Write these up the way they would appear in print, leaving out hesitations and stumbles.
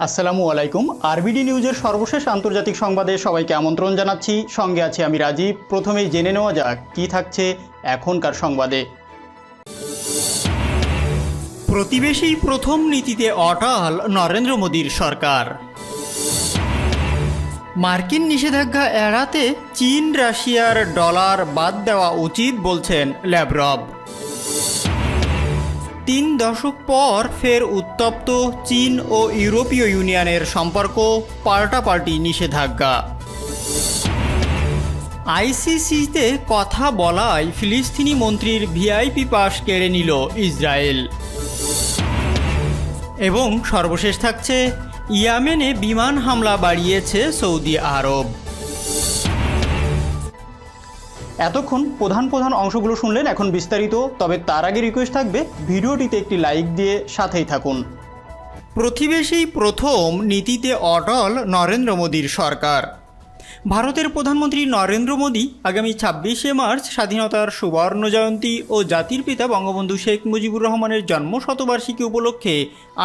আসসালামু আলাইকুম। আরবিডি নিউজের সর্বশেষ আন্তর্জাতিক সংবাদে সবাইকে আমন্ত্রণ জানাচ্ছি। সঙ্গে আছি আমি রাজীব। প্রথমেই জেনে নেওয়া যাক কী থাকছে এখনকার সংবাদে। প্রতিবেশী প্রথম নীতিতে অটল নরেন্দ্র মোদীর সরকার। মার্কিন নিষেধাজ্ঞা এড়াতে চীন রাশিয়ার ডলার বাদ দেওয়া উচিত বলছেন ল্যাভরভ। 3 দশক পর ফের উত্তপ্ত চীন ও ইউরোপীয় ইউনিয়নের সম্পর্ক, পাল্টাপাল্টি নিষেধাজ্ঞা। আইসিসিতে কথা বলায় ফিলিস্তিনি মন্ত্রীর ভিআইপি পাস কেড়ে নিল ইসরায়েল। এবং সর্বশেষ থাকছে ইয়েমেনে বিমান হামলা বাড়িয়েছে সৌদি আরব। এতক্ষণ প্রধান অংশগুলো শুনলেন, এখন বিস্তারিত। তবে তার আগে রিকোয়েস্ট থাকবে ভিডিওটিতে একটি লাইক দিয়ে সাথেই থাকুন। প্রতিবেশী প্রথম নীতিতে অটল নরেন্দ্র মোদীর সরকার। ভারতের প্রধানমন্ত্রী নরেন্দ্র মোদী আগামী 26শে মার্চ স্বাধীনতার সুবর্ণ জয়ন্তী ও জাতির পিতা বঙ্গবন্ধু শেখ মুজিবুর রহমানের জন্মশতবার্ষিকী উপলক্ষে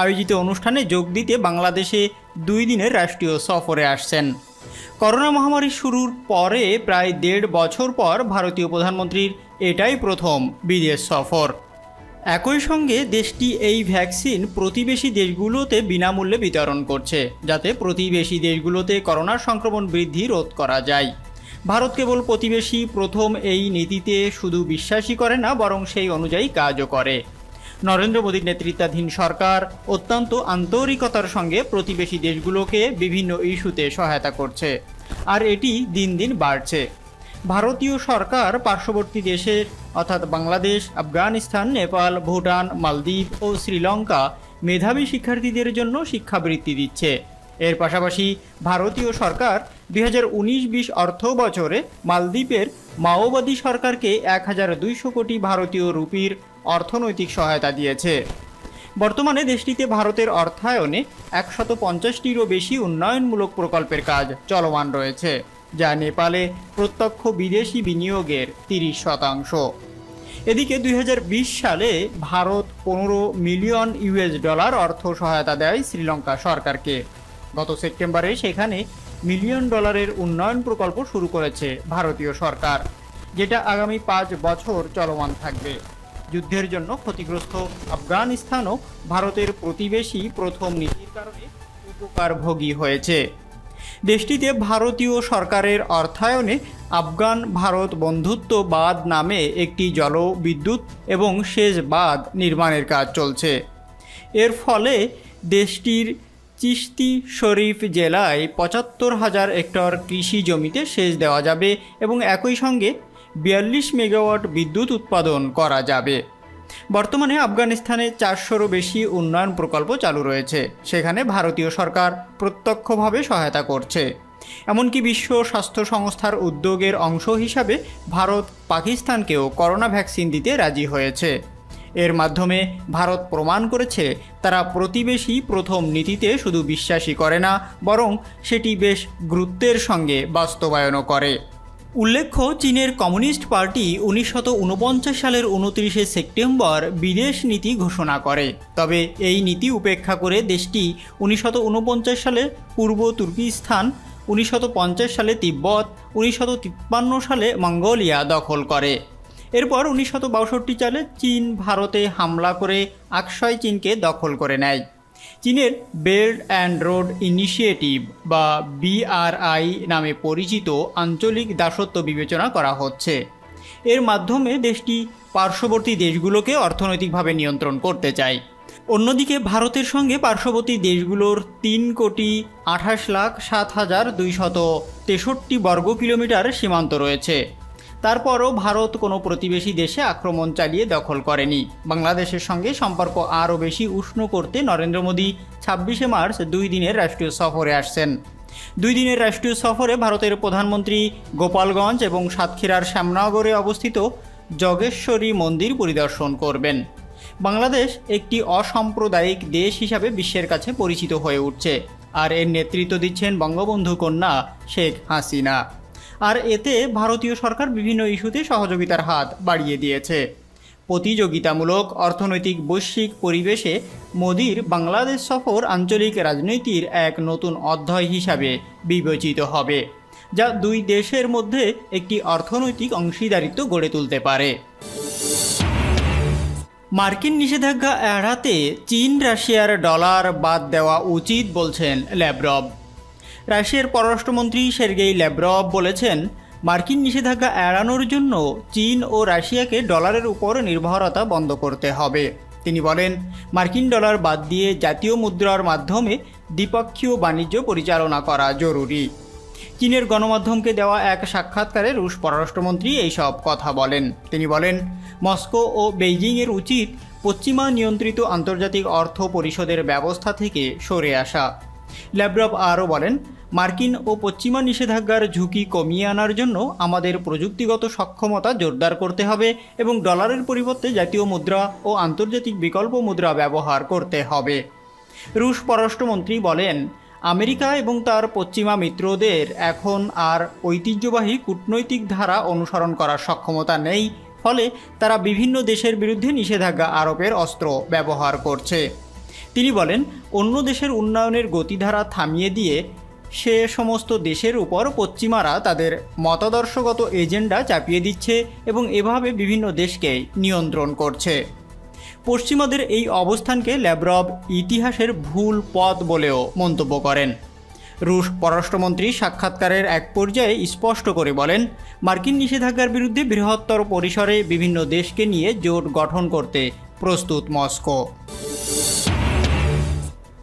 আয়োজিত অনুষ্ঠানে যোগ দিতে বাংলাদেশে 2 দিনের রাষ্ট্রীয় সফরে আসছেন। করোনা মহামারী শুরুর পরে প্রায় 1.5 বছর পর ভারতীয় প্রধানমন্ত্রীর এটাই প্রথম বিদেশ সফর। একই সঙ্গে দেশটি এই ভ্যাকসিন প্রতিবেশী দেশগুলোতে বিনামূল্যে বিতরণ করছে, যাতে প্রতিবেশী দেশগুলোতে করোনার সংক্রমণ বৃদ্ধি রোধ করা যায়। ভারত কেবল প্রতিবেশী প্রথম এই নীতিতে শুধু বিশ্বাসই করে না, বরং সেই অনুযায়ী কাজও করে। নরেন্দ্র মোদীর নেতৃত্বাধীন সরকার অত্যন্ত আন্তরিকতার সঙ্গে প্রতিবেশী দেশগুলোকে বিভিন্ন ইস্যুতে সহায়তা করছে, আর এটি দিন দিন বাড়ছে। ভারতীয় সরকার পার্শ্ববর্তী দেশের অর্থাৎ বাংলাদেশ, আফগানিস্তান, নেপাল, ভুটান, মালদ্বীপ ও শ্রীলঙ্কা মেধাবী শিক্ষার্থীদের জন্য শিক্ষাবৃত্তি দিচ্ছে। এর পাশাপাশি ভারতীয় সরকার 2019-20 অর্থ বছরে মালদ্বীপের মাওবাদী সরকারকে 1200 কোটি ভারতীয় রুপির অর্থনৈতিক সহায়তা দিয়েছে। বর্তমানে দেশটিতে ভারতের অর্থায়নে 150টিরও বেশি উন্নয়নমূলক প্রকল্পের কাজ চলমান রয়েছে, যা নেপালে প্রত্যক্ষ বিদেশি বিনিয়োগের 30%। এদিকে 2020 সালে ভারত $15 মিলিয়ন অর্থ সহায়তা দেয় শ্রীলঙ্কা সরকারকে। গত সেপ্টেম্বরে সেখানে $1 মিলিয়ন উন্নয়ন প্রকল্প শুরু করেছে ভারতীয় সরকার, যেটা আগামী 5 বছর চলমান থাকবে। যুদ্ধের জন্য ক্ষতিগ্রস্ত আফগানিস্তানও ভারতের প্রতিবেশী প্রথম নীতির কারণে উপকারভোগী হয়েছে। দেশটিতে ভারতীয় সরকারের অর্থায়নে আফগান ভারত বন্ধুত্ব বাঁধ নামে একটি জলবিদ্যুৎ এবং সেচ বাঁধ নির্মাণের কাজ চলছে। এর ফলে দেশটির চিশতি শরীফ জেলায় 75,000 হেক্টর কৃষি জমিতে সেচ দেওয়া যাবে এবং একই সঙ্গে 42 মেগাওয়াট বিদ্যুৎ উৎপাদন করা যাবে। বর্তমানে আফগানিস্তানে 400রও বেশি উন্নয়ন প্রকল্প চালু রয়েছে, সেখানে ভারতীয় সরকার প্রত্যক্ষভাবে সহায়তা করছে। এমনকি বিশ্ব স্বাস্থ্য সংস্থার উদ্যোগের অংশ হিসাবে ভারত পাকিস্তানকেও করোনা ভ্যাকসিন দিতে রাজি হয়েছে। এর মাধ্যমে ভারত প্রমাণ করেছে তারা প্রতিবেশী প্রথম নীতিতে শুধু বিশ্বাসই করে না, বরং সেটি বেশ গুরুত্বের সঙ্গে বাস্তবায়নও করে। উল্লেখ্য, চীনের কমিউনিস্ট পার্টি 1949 সালের 29শে সেপ্টেম্বর বিদেশ নীতি ঘোষণা করে। তবে এই নীতি উপেক্ষা করে দেশটি 1949 সালে পূর্ব তুর্কিস্তান, 1950 সালে তিব্বত, 1953 সালে মঙ্গোলিয়া দখল করে। এরপর 1962 সালে চীন ভারতে হামলা করে আকসাই চীনকে দখল করে নেয়। চীনের বেল্ট অ্যান্ড রোড ইনিশিয়েটিভ বা BRI নামে পরিচিত আঞ্চলিক দাসত্ব বিবেচনা করা হচ্ছে। এর মাধ্যমে দেশটি পার্শ্ববর্তী দেশগুলোকে অর্থনৈতিকভাবে নিয়ন্ত্রণ করতে চায়। অন্যদিকে ভারতের সঙ্গে পার্শ্ববর্তী দেশগুলোর 3,28,07,263 বর্গ কিলোমিটার সীমান্ত রয়েছে। তারপরও ভারত কোনো প্রতিবেশী দেশে আক্রমণ চালিয়ে দখল করেনি। বাংলাদেশের সঙ্গে সম্পর্ক আরও বেশি উষ্ণ করতে নরেন্দ্র মোদী 26শে মার্চ 2 দিনের রাষ্ট্রীয় সফরে আসছেন। 2 দিনের রাষ্ট্রীয় সফরে ভারতের প্রধানমন্ত্রী গোপালগঞ্জ এবং সাতক্ষীরার শ্যামনগরে অবস্থিত জগেশ্বরী মন্দির পরিদর্শন করবেন। বাংলাদেশ একটি অসাম্প্রদায়িক দেশ হিসাবে বিশ্বের কাছে পরিচিত হয়ে উঠছে, আর এর নেতৃত্ব দিচ্ছেন বঙ্গবন্ধু কন্যা শেখ হাসিনা। আর এতে ভারতীয় সরকার বিভিন্ন ইস্যুতে সহযোগিতার হাত বাড়িয়ে দিয়েছে। প্রতিযোগিতামূলক অর্থনৈতিক বৈশ্বিক পরিবেশে মোদির বাংলাদেশ সফর আঞ্চলিক রাজনীতির এক নতুন অধ্যায় হিসাবে বিবেচিত হবে, যা দুই দেশের মধ্যে একটি অর্থনৈতিক অংশীদারিত্ব গড়ে তুলতে পারে। মার্কিন নিষেধাজ্ঞা এড়াতে চীন রাশিয়ার ডলার বাদ দেওয়া উচিত বলছেন ল্যাভরভ। রাশিয়ার পররাষ্ট্রমন্ত্রী সের্গেই ল্যাভরভ বলেছেন, মার্কিন নিষেধাজ্ঞা এড়ানোর জন্য চীন ও রাশিয়াকে ডলারের উপর নির্ভরতা বন্ধ করতে হবে। তিনি বলেন, মার্কিন ডলার বাদ দিয়ে জাতীয় মুদ্রার মাধ্যমে দ্বিপক্ষীয় বাণিজ্য পরিচালনা করা জরুরি। চীনের গণমাধ্যমকে দেওয়া এক সাক্ষাৎকারে রুশ পররাষ্ট্রমন্ত্রী এইসব কথা বলেন। তিনি বলেন, মস্কো ও বেইজিংয়ের উচিত পশ্চিমা নিয়ন্ত্রিত আন্তর্জাতিক অর্থ পরিষদের ব্যবস্থা থেকে সরে আসা। ল্যাভরভ আরও বলেন, মার্কিন ও পশ্চিমা নিষেধাজ্ঞার ঝুঁকি কমিয়ে আনার জন্য আমাদের প্রযুক্তিগত সক্ষমতা জোরদার করতে হবে এবং ডলারের পরিবর্তে জাতীয় মুদ্রা ও আন্তর্জাতিক বিকল্প মুদ্রা ব্যবহার করতে হবে। রুশ পররাষ্ট্রমন্ত্রী বলেন, আমেরিকা এবং তার পশ্চিমা মিত্রদের এখন আর ঐতিহ্যবাহী কূটনৈতিক ধারা অনুসরণ করার সক্ষমতা নেই, ফলে তারা বিভিন্ন দেশের বিরুদ্ধে নিষেধাজ্ঞা আরোপের অস্ত্র ব্যবহার করছে। তিনি বলেন, অন্য দেশের উন্নয়নের গতিধারা থামিয়ে দিয়ে সে সমস্ত দেশের উপর পশ্চিমারা তাদের মতাদর্শগত এজেন্ডা চাপিয়ে দিচ্ছে এবং এভাবে বিভিন্ন দেশকে নিয়ন্ত্রণ করছে। পশ্চিমাদের এই অবস্থানকে ল্যাভরভ ইতিহাসের ভুল পথ বলেও মন্তব্য করেন। রুশ পররাষ্ট্রমন্ত্রী সাক্ষাৎকারের এক পর্যায়ে স্পষ্ট করে বলেন, মার্কিন নিষেধাজ্ঞার বিরুদ্ধে বৃহত্তর পরিসরে বিভিন্ন দেশকে নিয়ে জোট গঠন করতে প্রস্তুত মস্কো।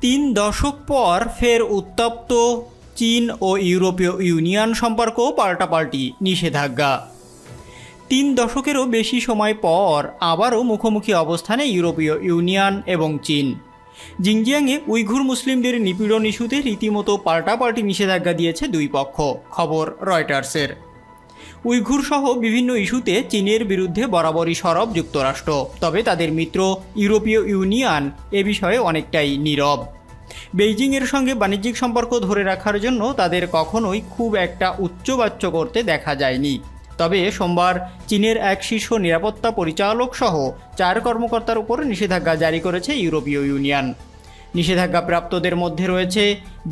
3 দশক পর ফের উত্তপ্ত চীন ও ইউরোপীয় ইউনিয়ন সম্পর্ক, পাল্টাপাল্টি নিষেধাজ্ঞা। 3 দশকেরও বেশি সময় পর আবারও মুখোমুখি অবস্থানে ইউরোপীয় ইউনিয়ন এবং চীন। জিনজিয়াংয়ে উইঘুর মুসলিমদের নিপীড়ন ইস্যুতে রীতিমতো পাল্টাপাল্টি নিষেধাজ্ঞা দিয়েছে দুই পক্ষ, খবর রয়টার্সের। উইঘুর সহ বিভিন্ন ইস্যুতে চীনের বিরুদ্ধে বরাবরই সরব যুক্তরাষ্ট্র, তবে তাদের মিত্র ইউরোপীয় ইউনিয়ন এ বিষয়ে অনেকটাই নীরব। বেইজিংয়ের সঙ্গে বাণিজ্যিক সম্পর্ক ধরে রাখার জন্য তাদের কখনোই খুব একটা উচ্চবাচ্য করতে দেখা যায়নি। তবে সোমবার চীনের এক শীর্ষ নিরাপত্তা পরিচালক সহ 4 কর্মকর্তার উপর নিষেধাজ্ঞা জারি করেছে ইউরোপীয় ইউনিয়ন। নিষেধাজ্ঞাপ্রাপ্তদের মধ্যে রয়েছে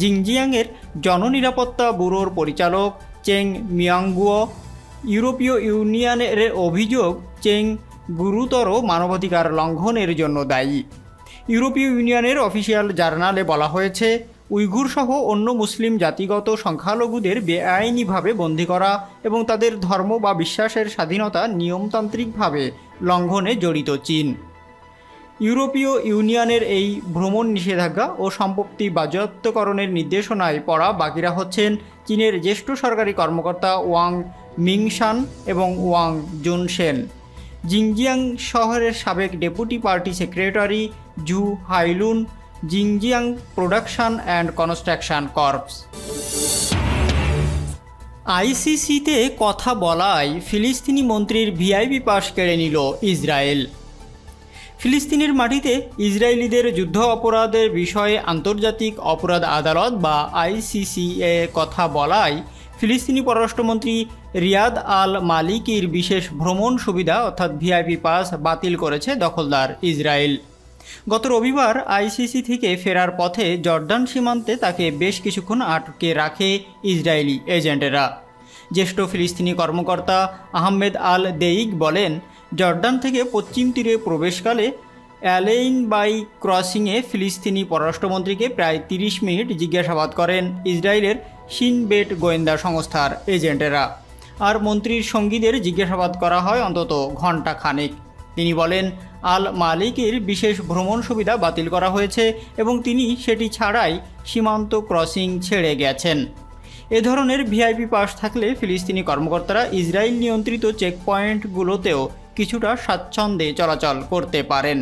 জিনজিয়াংয়ের জননিরাপত্তা ব্যুরোর পরিচালক চেং মিয়াংগুও। ইউরোপীয় ইউনিয়নের অভিযোগ, চেং গুরুতর মানবাধিকার লঙ্ঘনের জন্য দায়ী। ইউরোপীয় ইউনিয়নের অফিসিয়াল জার্নালে বলা হয়েছে, উইঘুর সহ অন্য মুসলিম জাতিগত সংখ্যালঘুদের বেআইনিভাবে বন্দী করা এবং তাদের ধর্ম বা বিশ্বাসের স্বাধীনতা নিয়মতান্ত্রিকভাবে লঙ্ঘনে জড়িত চীন। ইউরোপীয় ইউনিয়নের এই ভ্রমণ নিষেধাজ্ঞা ও সম্পত্তি বাজেয়াপ্তকরণের নির্দেশনায় পড়া বাকিরা হচ্ছেন চীনের জ্যেষ্ঠ সরকারি কর্মকর্তা ওয়াং মিংশান এবং ওয়াং জুনশেন, জিনজিয়াং শহরের সাবেক deputy party secretary Xu Hailun, Xinjiang production and construction corps. আইসিসিতে কথা বলায় ফিলিস্তিনি মন্ত্রীর ভিআইপি পাস কেড়ে নিল ইসরায়েল। ফিলিস্তিনের মাটিতে ইসরায়েলিদের যুদ্ধ অপরাধের বিষয়ে আন্তর্জাতিক অপরাধ আদালত বা আইসিসি এ কথা বলায় ফিলিস্তিনি পররাষ্ট্রমন্ত্রী রিয়াদ আল মালিকির বিশেষ ভ্রমণ সুবিধা অর্থাৎ ভিআইপি পাস বাতিল করেছে দখলদার ইসরায়েল। গত রবিবার আইসিসি থেকে ফেরার পথে জর্ডান সীমান্তে তাকে বেশ কিছুক্ষণ আটকে রাখে ইসরায়েলি এজেন্টেরা। জ্যেষ্ঠ ফিলিস্তিনি কর্মকর্তা আহমেদ আল দেইগ বলেন, জর্ডান থেকে পশ্চিম তীরে প্রবেশকালে অ্যালেইন বাই ক্রসিংয়ে ফিলিস্তিনি পররাষ্ট্রমন্ত্রীকে প্রায় 30 মিনিট জিজ্ঞাসাবাদ করেন ইসরায়েলের শিন বেট গোয়েন্দা সংস্থার এজেন্টেরা, আর মন্ত্রীর সঙ্গীদের জিজ্ঞাসাবাদ করা হয় অন্তত ঘণ্টা খানেক। তিনি বলেন, আল মালিকের বিশেষ ভ্রমণ সুবিধা বাতিল করা হয়েছে এবং তিনি সেটি ছাড়াই সীমান্ত ক্রসিং ছেড়ে গেছেন। এ ধরনের ভিআইপি পাস থাকলে ফিলিস্তিনি কর্মকর্তারা ইসরায়েল নিয়ন্ত্রিত চেকপয়েন্টগুলোতেও কিছুটা স্বাচ্ছন্দ্যে চলাচল করতে পারেন।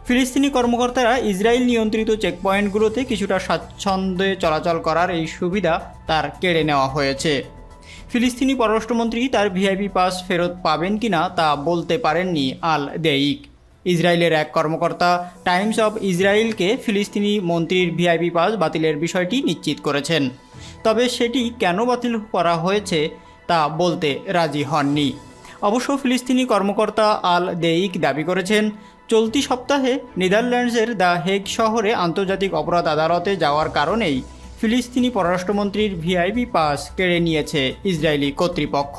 ফিলিস্তিনি কর্মকর্তারা ইসরায়েল নিয়ন্ত্রিত চেকপয়েন্টগুলোতে কিছুটা স্বাচ্ছন্দ্যে চলাচল করার এই সুবিধা তার কেড়ে নেওয়া হয়েছে। ফিলিস্তিনি পররাষ্ট্রমন্ত্রী তার ভিআইপি পাস ফেরত পাবেন কিনা তা বলতে পারেননি আল দেইক। ইসরায়েলের এক কর্মকর্তা টাইমস অফ ইসরায়েলকে ফিলিস্তিনি মন্ত্রীর ভিআইপি পাস বাতিলের বিষয়টি নিশ্চিত করেছেন, তবে সেটি কেন বাতিল করা হয়েছে তা বলতে রাজি হননি। অবশ্য ফিলিস্তিনি কর্মকর্তা আল দেইক দাবি করেছেন, চলতি সপ্তাহে নেদারল্যান্ডসের দ্য হেগ শহরে আন্তর্জাতিক অপরাধ আদালতে যাওয়ার কারণেই ফিলিস্তিনি পররাষ্ট্রমন্ত্রীর ভিআইপি পাস কেড়ে নিয়েছে ইসরায়েলি কর্তৃপক্ষ।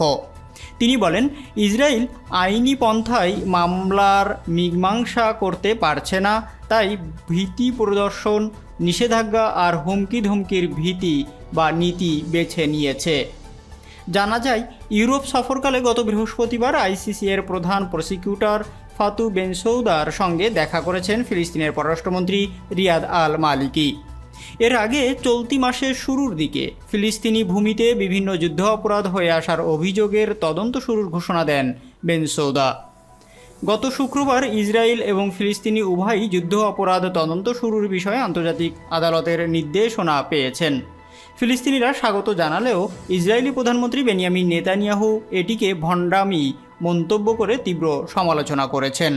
তিনি বলেন, ইসরায়েল আইনি পন্থায় মামলার মীমাংসা করতে পারছে না, তাই ভীতি প্রদর্শন, নিষেধাজ্ঞা আর হুমকি ধমকির ভীতি বা নীতি বেছে নিয়েছে। জানা যায়, ইউরোপ সফরকালে গত বৃহস্পতিবার আইসিসি এর প্রধান প্রসিকিউটর ফাতু বেনসৌদার সঙ্গে দেখা করেছেন ফিলিস্তিনের পররাষ্ট্রমন্ত্রী রিয়াদ আল মালিকি। এর আগে চলতি মাসের শুরুর দিকে ফিলিস্তিনি ভূমিতে বিভিন্ন যুদ্ধ অপরাধ হয়ে আসার অভিযোগের তদন্ত শুরুর ঘোষণা দেন বেনসৌদা। গত শুক্রবার ইসরায়েল এবং ফিলিস্তিনি উভয়ই যুদ্ধ অপরাধ তদন্ত শুরুর বিষয়ে আন্তর্জাতিক আদালতের নির্দেশনা পেয়েছেন। ফিলিস্তিনিরা স্বাগত জানালেও ইসরায়েলি প্রধানমন্ত্রী বেনিয়ামিন নেতানিয়াহু এটিকে ভণ্ডামি মন্তব্য করে তীব্র সমালোচনা করেছেন।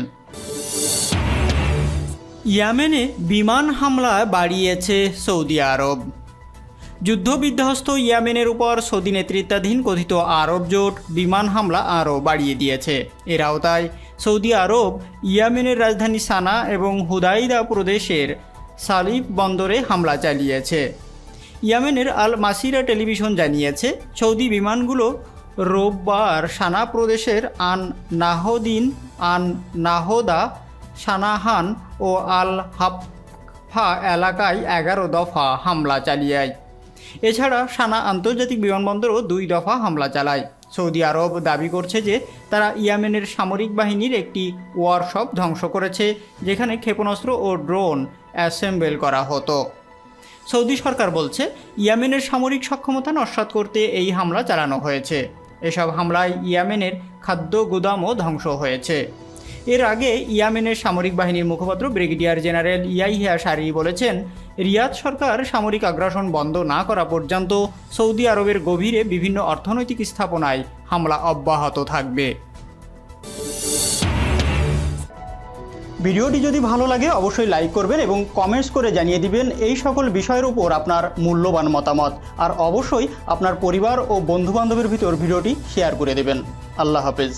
ইয়েমেনে বিমান হামলা বাড়িয়েছে সৌদি আরব। যুদ্ধবিধ্বস্ত ইয়েমেনের উপর সৌদি নেতৃত্বাধীন কথিত আরব জোট বিমান হামলা আরও বাড়িয়ে দিয়েছে। এর আওতায় সৌদি আরব ইয়েমেনের রাজধানী সানা এবং হুদাইদা প্রদেশের সালিফ বন্দরে হামলা চালিয়েছে। ইয়েমেনের আল মাসিরা টেলিভিশন জানিয়েছে, সৌদি বিমানগুলো রোববার সানা প্রদেশের আন নাহদিন, আন নাহদা, সানাহান ও আল হাফা এলাকায় 11 দফা হামলা চালিয়ে। এছাড়া সানা আন্তর্জাতিক বিমানবন্দরও 2 দফা হামলা চালায়। সৌদি আরব দাবি করছে যে তারা ইয়েমেনের সামরিক বাহিনীর একটি ওয়ার্কশপ ধ্বংস করেছে, যেখানে ক্ষেপণাস্ত্র ও ড্রোন অ্যাসেম্বল করা হতো। সৌদি সরকার বলছে, ইয়েমেনের সামরিক সক্ষমতা নস্যাৎ করতে এই হামলা চালানো হয়েছে। এসব হামলায় ইয়েমেনের খাদ্য গুদামও ধ্বংস হয়েছে। এর আগে ইয়েমেনের সামরিক বাহিনীর মুখপাত্র ব্রিগেডিয়ার জেনারেল ইয়াহিয়া সারি বলেছেন, রিয়াদ সরকার সামরিক আগ্রাসন বন্ধ না করা পর্যন্ত সৌদি আরবের গভীরে বিভিন্ন অর্থনৈতিক স্থাপনায় হামলা অব্যাহত থাকবে। ভিডিওটি যদি ভালো লাগে অবশ্যই লাইক করবেন এবং কমেন্টস করে জানিয়ে দিবেন এই সকল বিষয়ের উপর আপনার মূল্যবান মতামত। আর অবশ্যই আপনার পরিবার ও বন্ধুবান্ধবের ভিতর ভিডিওটি শেয়ার করে দেবেন। আল্লাহ হাফেজ।